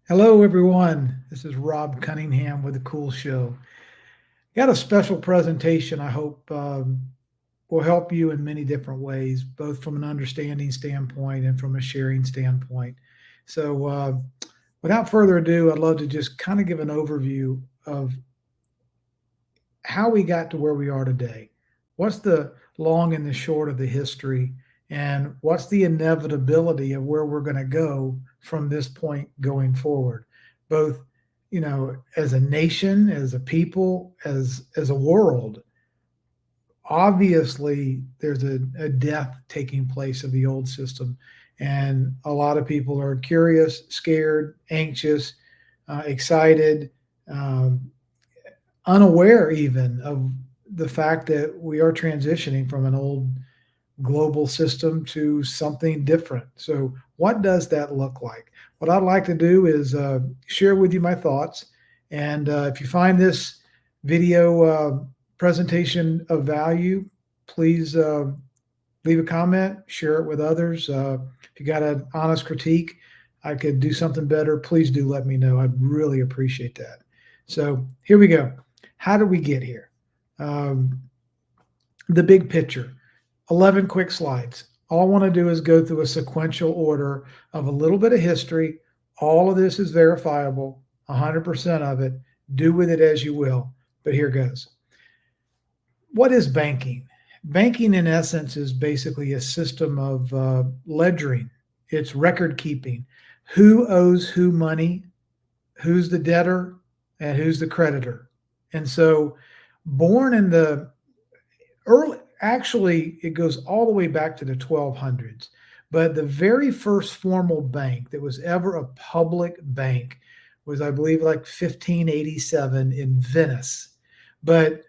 Hello, everyone. This is Rob Cunningham with The Cool Show. Got a special presentation I hope will help you in many different ways, both from an understanding standpoint and from a sharing standpoint. So, without further ado, I'd love to just kind of give an overview of how we got to where we are today. What's the long and the short of the history, and what's the inevitability of where we're going to go from this point going forward, both as a nation, as a people, as a world. Obviously, there's a death taking place of the old system, and a lot of people are curious, scared, anxious, excited, um, unaware even of the fact that we are transitioning from an old global system to something different. So, what does that look like? What I'd like to do is share with you my thoughts. And if you find this video presentation of value, please leave a comment, share it with others. If you got an honest critique, I could do something better, please do let me know. I'd really appreciate that. So, here we go. How did we get here? Um, the big picture, 11 quick slides. All I want to do is go through a sequential order of a little bit of history. All of this is verifiable, 100% of it. Do with it as you will, but here goes. What is banking? Banking, in essence, is basically a system of ledgering. It's record keeping. Who owes who money, who's the debtor, and who's the creditor. And so, born in the early, actually, it goes all the way back to the 1200s. But the very first formal bank that was ever a public bank was, I believe, like 1587 in Venice. But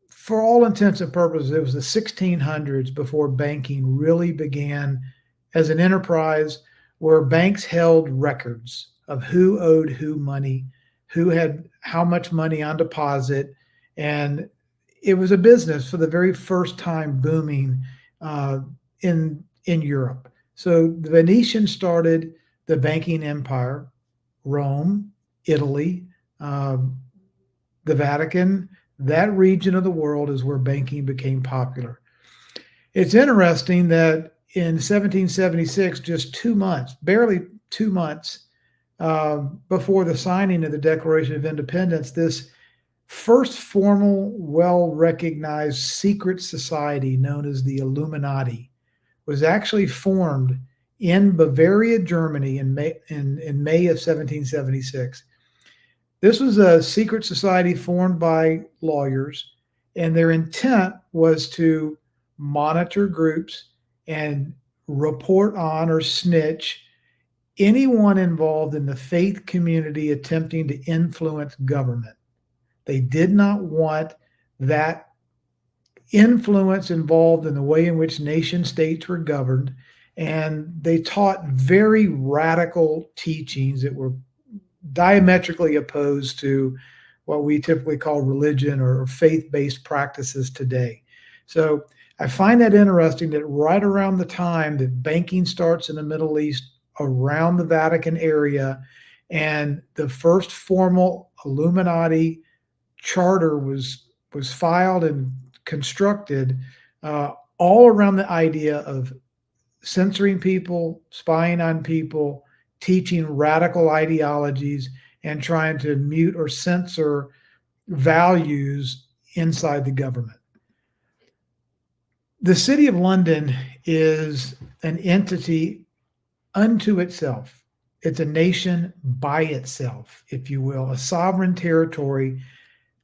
for all intents and purposes, it was the 1600s before banking really began as an enterprise where banks held records of who owed who money, who had how much money on deposit, and it was a business for the very first time booming in Europe. So the Venetians started the banking empire. Rome, Italy, uh, the Vatican, that region of the world is where banking became popular. It's interesting that in 1776, just 2 months, barely 2 months before the signing of the Declaration of Independence, this first formal, well recognized secret society known as the Illuminati was actually formed in Bavaria, Germany in May of 1776. This was a secret society formed by lawyers, and their intent was to monitor groups and report on or snitch anyone involved in the faith community attempting to influence government. They did not want that influence involved in the way in which nation states were governed. And they taught very radical teachings that were diametrically opposed to what we typically call religion or faith based practices today. So I find that interesting that right around the time that banking starts in the Middle East, around the Vatican area, and the first formal Illuminati charter was filed and constructed, all around the idea of censoring people, spying on people, teaching radical ideologies, and trying to mute or censor values inside the government. The City of London is an entity unto itself. It's a nation by itself, if you will, a sovereign territory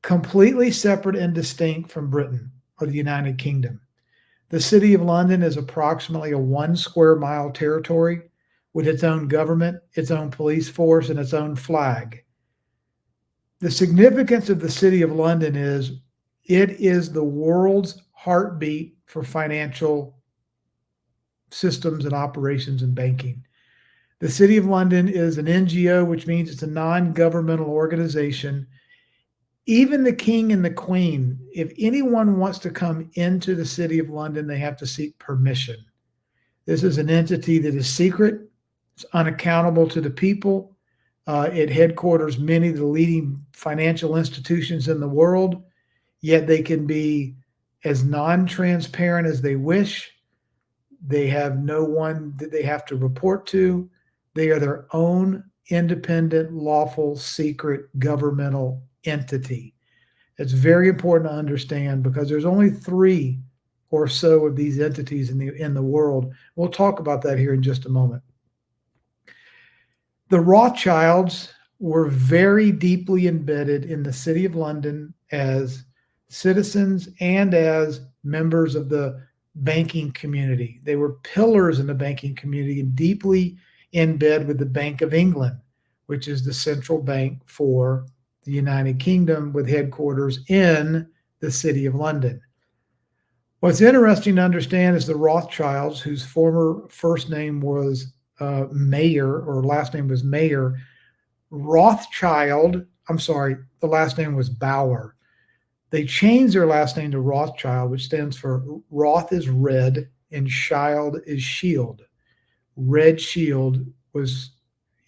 completely separate and distinct from Britain or the United Kingdom. The City of London is approximately a 1 square mile territory with its own government, its own police force, and its own flag. The significance of the City of London is it is the world's heartbeat for financial systems and operations and banking. The City of London is an NGO, which means it's a non-governmental organization. Even the king and the queen, if anyone wants to come into the City of London, they have to seek permission. This is an entity that is secret, it's unaccountable to the people. It headquarters many of the leading financial institutions in the world, yet they can be as non-transparent as they wish. They have no one that they have to report to. They are their own independent, lawful, secret governmental entity. It's very important to understand because there's only three or so of these entities in the world. We'll talk about that here in just a moment. The Rothschilds were very deeply embedded in the City of London as citizens and as members of the banking community. They were pillars in the banking community and deeply in bed with the Bank of England, which is the central bank for the United Kingdom with headquarters in the City of London. What's interesting to understand is the Rothschilds, whose former first name was Mayer, or last name was Mayer. Rothschild, I'm sorry, the last name was Bauer. They changed their last name to Rothschild, which stands for Roth is red and Child is shield. Red Shield was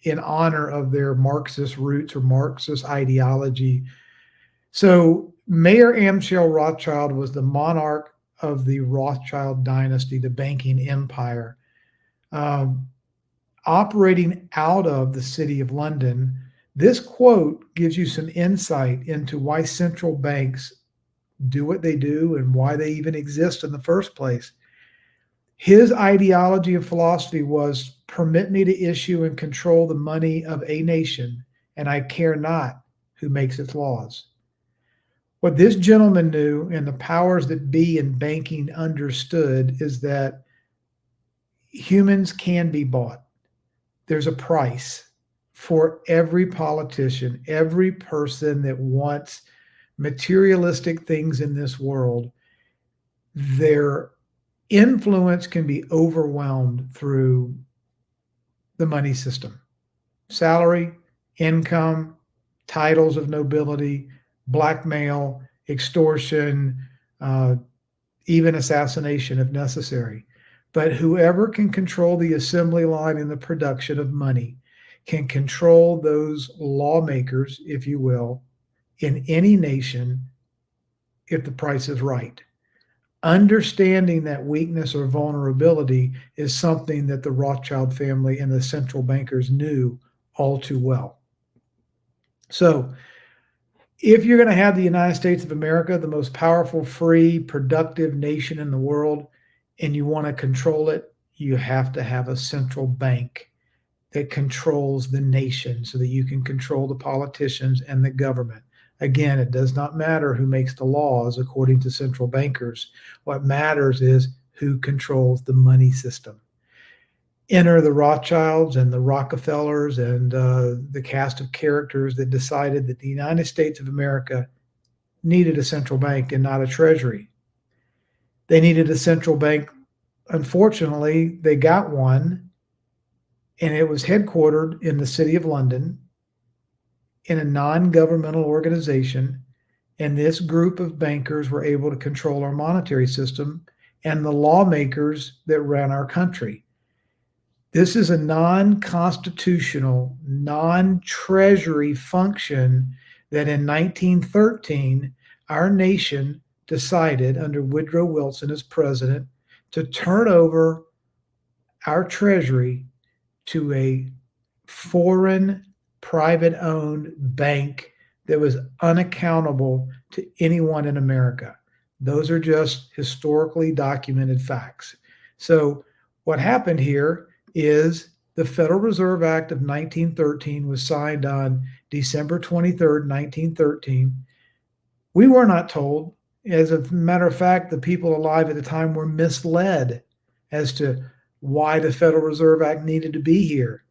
in honor of their Marxist roots or Marxist ideology. So Mayer Amschel Rothschild was the monarch of the Rothschild dynasty, the banking empire. Operating out of the City of London, this quote gives you some insight into why central banks do what they do and why they even exist in the first place. His ideology and philosophy was, permit me to issue and control the money of a nation, and I care not who makes its laws. What this gentleman knew, and the powers that be in banking understood, is that humans can be bought. There's a price for every politician, every person that wants materialistic things in this world. Their influence can be overwhelmed through the money system. Salary, income, titles of nobility, blackmail, extortion, even assassination if necessary. But whoever can control the assembly line and the production of money can control those lawmakers, if you will, in any nation if the price is right. Understanding that weakness or vulnerability is something that the Rothschild family and the central bankers knew all too well. So, if you're going to have the United States of America, the most powerful, free, productive nation in the world, and you want to control it, you have to have a central bank that controls the nation so that you can control the politicians and the government. Again, it does not matter who makes the laws according to central bankers. What matters is who controls the money system. Enter the Rothschilds and the Rockefellers and the cast of characters that decided that the United States of America needed a central bank and not a treasury. They needed a central bank. Unfortunately, they got one, and it was headquartered in the City of London in a non-governmental organization. And this group of bankers were able to control our monetary system and the lawmakers that ran our country. This is a non-constitutional, non-treasury function that in 1913, our nation decided under Woodrow Wilson as president to turn over our treasury to a foreign private-owned bank that was unaccountable to anyone in America. Those are just historically documented facts. So what happened here is the Federal Reserve Act of 1913 was signed on December 23rd, 1913. We were not told. As a matter of fact, the people alive at the time were misled as to why the Federal Reserve Act needed to be here.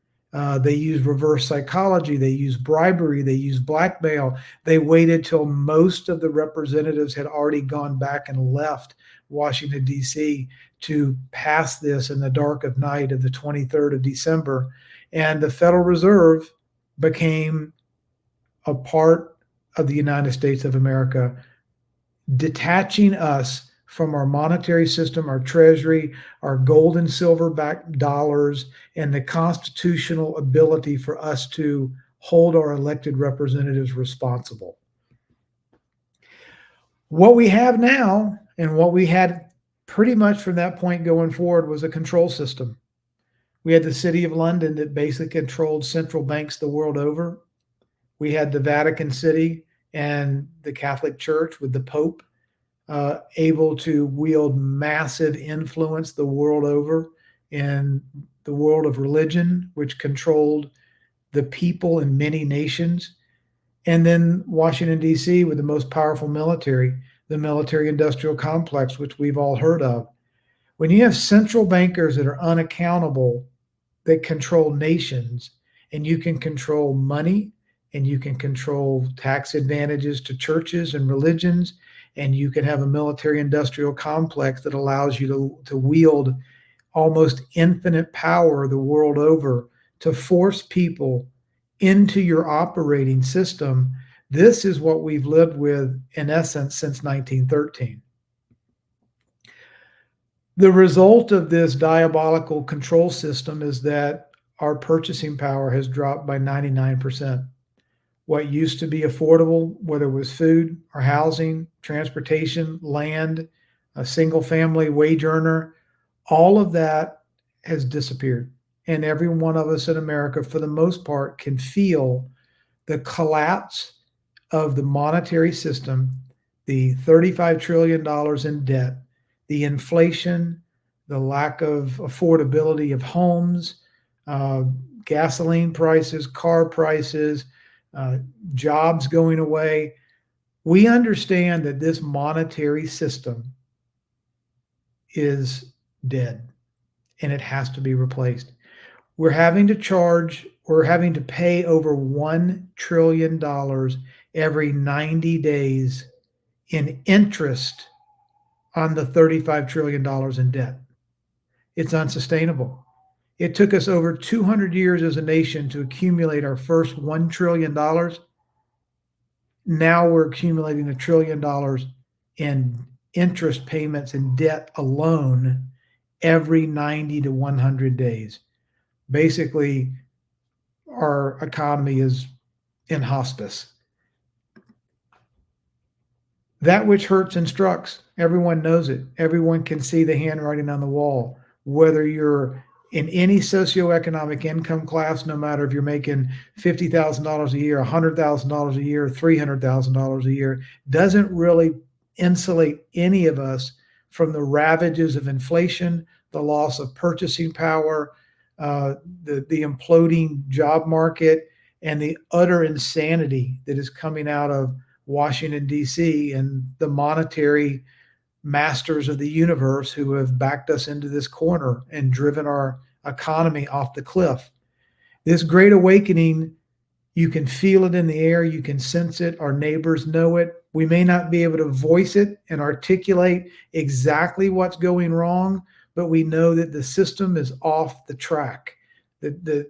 They used reverse psychology. They used bribery. They used blackmail. They waited till most of the representatives had already gone back and left Washington, D.C. to pass this in the dark of night of the 23rd of December. And the Federal Reserve became a part of the United States of America, detaching us from our monetary system, our treasury, our gold and silver backed dollars, and the constitutional ability for us to hold our elected representatives responsible. What we have now, and what we had pretty much from that point going forward, was a control system. We had the City of London that basically controlled central banks the world over. We had the Vatican City and the Catholic Church with the Pope able to wield massive influence the world over in the world of religion, which controlled the people in many nations. And then Washington, D.C., with the most powerful military, the military industrial complex, which we've all heard of. When you have central bankers that are unaccountable, that control nations, and you can control money, and you can control tax advantages to churches and religions, and you can have a military industrial complex that allows you to wield almost infinite power the world over to force people into your operating system. This is what we've lived with, in essence, since 1913. The result of this diabolical control system is that our purchasing power has dropped by 99%. What used to be affordable, whether it was food or housing, transportation, land, a single family wage earner, all of that has disappeared. And every one of us in America, for the most part, can feel the collapse of the monetary system, the $35 trillion in debt, the inflation, the lack of affordability of homes, gasoline prices, car prices, jobs going away. We understand that this monetary system is dead and it has to be replaced. We're having to pay over $1 trillion every 90 days in interest on the $35 trillion in debt. It's unsustainable. It took us over 200 years as a nation to accumulate our first $1 trillion. Now we're accumulating $1 trillion in interest payments and debt alone every 90 to 100 days. Basically, our economy is in hospice. That which hurts instructs. Everyone knows it. Everyone can see the handwriting on the wall. Whether you're in any socioeconomic income class, no matter if you're making $50,000 a year, $100,000 a year, $300,000 a year, doesn't really insulate any of us from the ravages of inflation, the loss of purchasing power, the imploding job market, and the utter insanity that is coming out of Washington, D.C., and the monetary masters of the universe who have backed us into this corner and driven our economy off the cliff. This great awakening, you can feel it in the air, you can sense it, our neighbors know it. We may not be able to voice it and articulate exactly what's going wrong, but we know that the system is off the track. The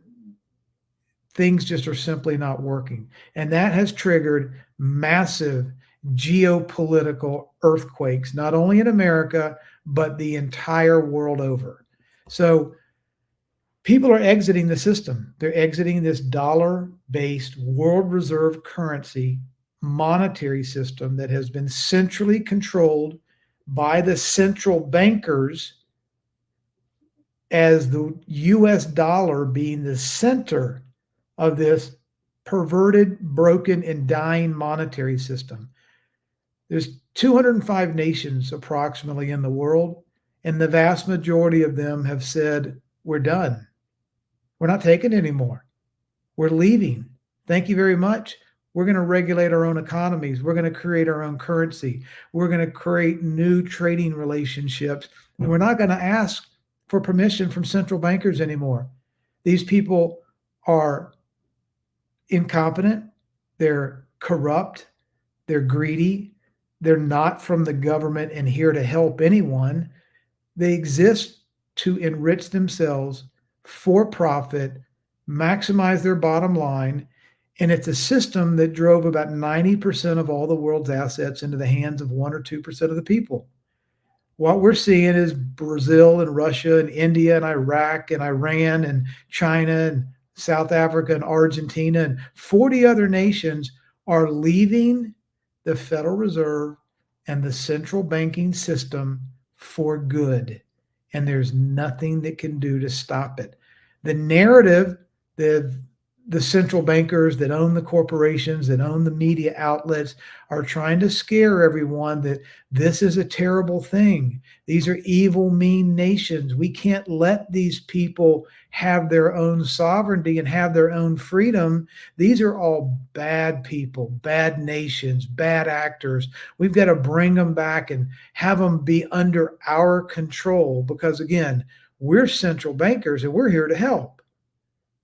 things just are simply not working. And that has triggered massive geopolitical earthquakes, not only in America, but the entire world over. So people are exiting the system. They're exiting this dollar-based world reserve currency monetary system that has been centrally controlled by the central bankers, as the US dollar being the center of this perverted, broken, and dying monetary system. There's 205 nations approximately in the world, and the vast majority of them have said, we're done. We're not taking it anymore. We're leaving. Thank you very much. We're going to regulate our own economies. We're going to create our own currency. We're going to create new trading relationships. And we're not going to ask for permission from central bankers anymore. These people are incompetent. They're corrupt. They're greedy. They're not from the government and here to help anyone. They exist to enrich themselves for profit, maximize their bottom line. And it's a system that drove about 90% of all the world's assets into the hands of 1 or 2% of the people. What we're seeing is Brazil and Russia and India and Iraq and Iran and China and South Africa and Argentina and 40 other nations are leaving the Federal Reserve and the central banking system for good. And there's nothing that can do to stop it. The narrative, the the central bankers that own the corporations, that own the media outlets, are trying to scare everyone that this is a terrible thing. These are evil, mean nations. We can't let these people have their own sovereignty and have their own freedom. These are all bad people, bad nations, bad actors. We've got to bring them back and have them be under our control because, again, we're central bankers and we're here to help.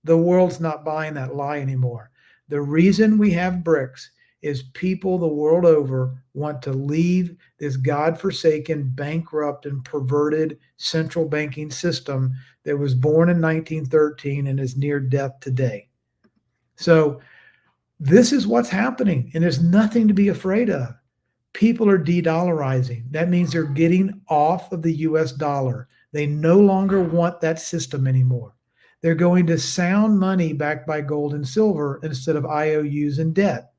The world's not buying that lie anymore. The reason we have BRICS is people the world over want to leave this godforsaken, bankrupt, and perverted central banking system that was born in 1913 and is near death today. So this is what's happening, and there's nothing to be afraid of. People are de-dollarizing. That means they're getting off of the US dollar. They no longer want that system anymore. They're going to sound money backed by gold and silver instead of IOUs and debt.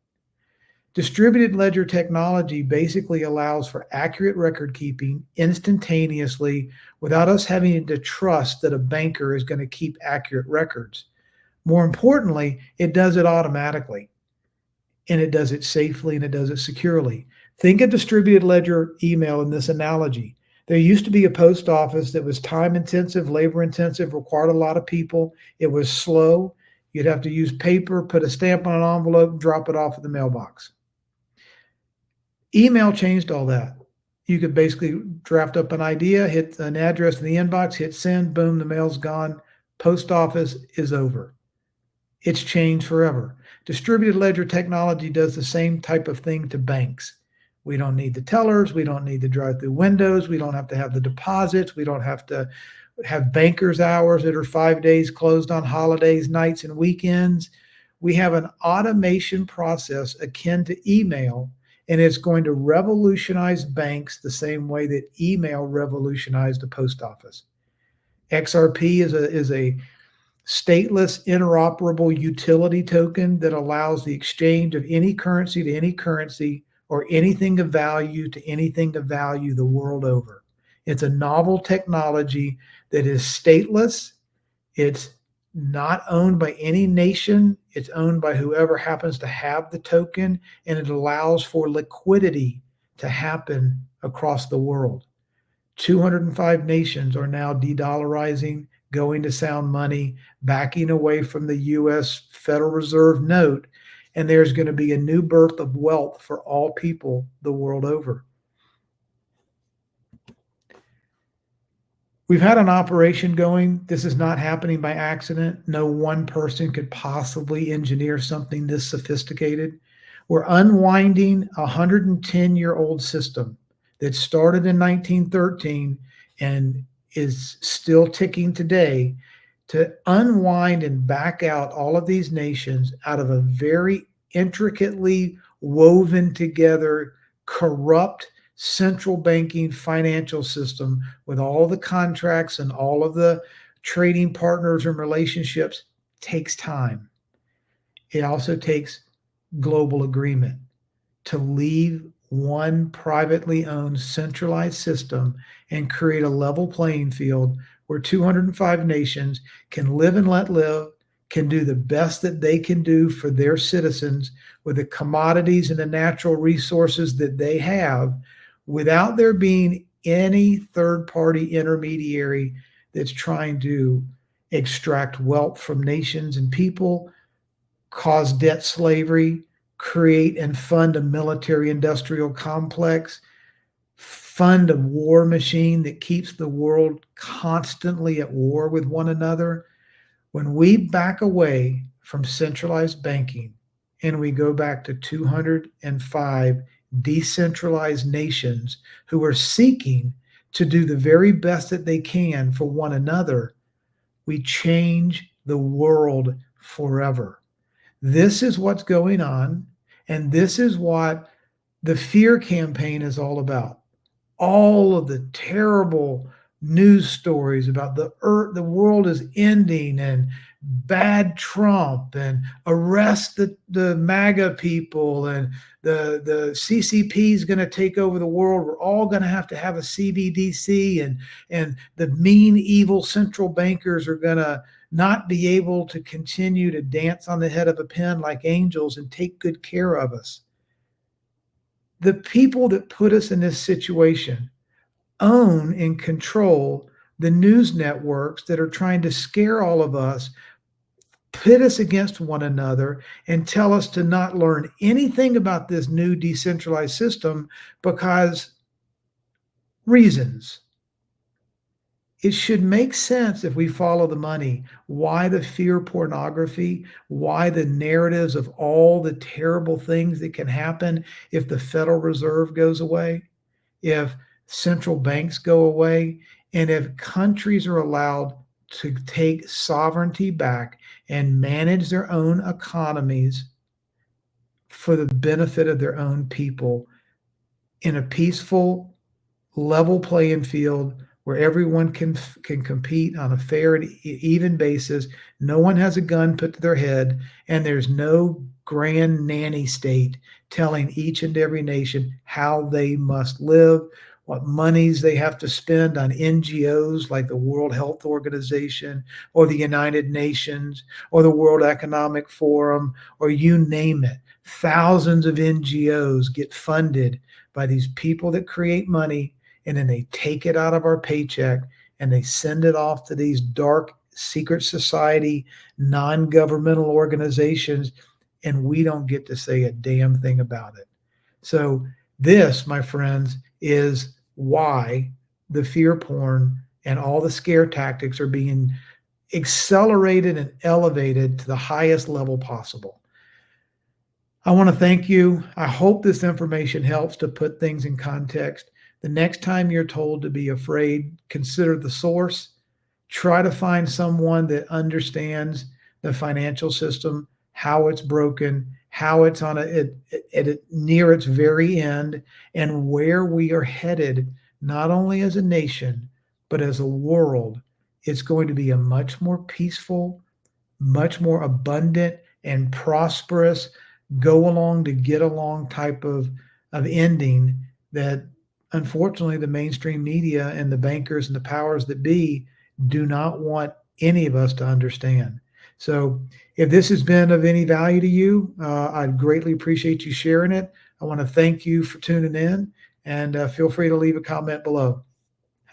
Distributed ledger technology basically allows for accurate record keeping instantaneously without us having to trust that a banker is going to keep accurate records. More importantly, it does it automatically, and it does it safely, and it does it securely. Think of distributed ledger email in this analogy. There used to be a post office that was time intensive, labor intensive, required a lot of people. It was slow. You'd have to use paper, put a stamp on an envelope, drop it off at the mailbox. Email changed all that. You could basically draft up an idea, hit an address in the inbox, hit send, boom, the mail's gone. Post office is over. It's changed forever. Distributed ledger technology does the same type of thing to banks. We don't need the tellers. We don't need the drive-through windows. We don't have to have the deposits. We don't have to have bankers' hours that are 5 days closed on holidays, nights, and weekends. We have an automation process akin to email, and it's going to revolutionize banks the same way that email revolutionized the post office. XRP is a stateless, interoperable utility token that allows the exchange of any currency to any currency or anything of value to anything of value the world over. It's a novel technology that is stateless. It's not owned by any nation. It's owned by whoever happens to have the token, and it allows for liquidity to happen across the world. 205 nations are now de-dollarizing, going to sound money, backing away from the US Federal Reserve note, and there's going to be a new birth of wealth for all people the world over. We've had an operation going. This is not happening by accident. No one person could possibly engineer something this sophisticated. We're unwinding a 110-year-old system that started in 1913 and is still ticking today, to unwind and back out all of these nations out of a very intricately woven together, corrupt central banking financial system with all the contracts and all of the trading partners and relationships. Takes time. It also takes global agreement to leave one privately owned centralized system and create a level playing field where 205 nations can live and let live, can do the best that they can do for their citizens with the commodities and the natural resources that they have, without there being any third-party intermediary that's trying to extract wealth from nations and people, cause debt slavery, create and fund a military industrial complex, fund a war machine that keeps the world constantly at war with one another. When we back away from centralized banking and we go back to 205 decentralized nations who are seeking to do the very best that they can for one another, we change the world forever. This is what's going on, and this is what the fear campaign is all about. All of the terrible news stories about the earth, the world is ending, and bad Trump and arrest the MAGA people, and the CCP is going to take over the world. We're all going to have a CBDC, and the mean, evil central bankers are going to not be able to continue to dance on the head of a pin like angels and take good care of us. The people that put us in this situation own and control the news networks that are trying to scare all of us, pit us against one another, and tell us to not learn anything about this new decentralized system because reasons. It should make sense if we follow the money. Why the fear pornography? Why the narratives of all the terrible things that can happen if the Federal Reserve goes away, if central banks go away, and if countries are allowed to take sovereignty back and manage their own economies for the benefit of their own people in a peaceful, level playing field where everyone can compete on a fair and even basis. No one has a gun put to their head, and there's no grand nanny state telling each and every nation how they must live, what monies they have to spend on NGOs like the World Health Organization or the United Nations or the World Economic Forum, or you name it. Thousands of NGOs get funded by these people that create money, and then they take it out of our paycheck and they send it off to these dark secret society, non-governmental organizations, and we don't get to say a damn thing about it. So this, my friends, is why the fear porn and all the scare tactics are being accelerated and elevated to the highest level possible. I want to thank you. I hope this information helps to put things in context. The next time you're told to be afraid, consider the source. Try to find someone that understands the financial system, how it's broken, how it's on near its very end, and where we are headed, not only as a nation, but as a world. It's going to be a much more peaceful, much more abundant and prosperous, go along to get along type of ending that unfortunately the mainstream media and the bankers and the powers that be do not want any of us to understand. So if this has been of any value to you, I'd greatly appreciate you sharing it. I want to thank you for tuning in, and feel free to leave a comment below.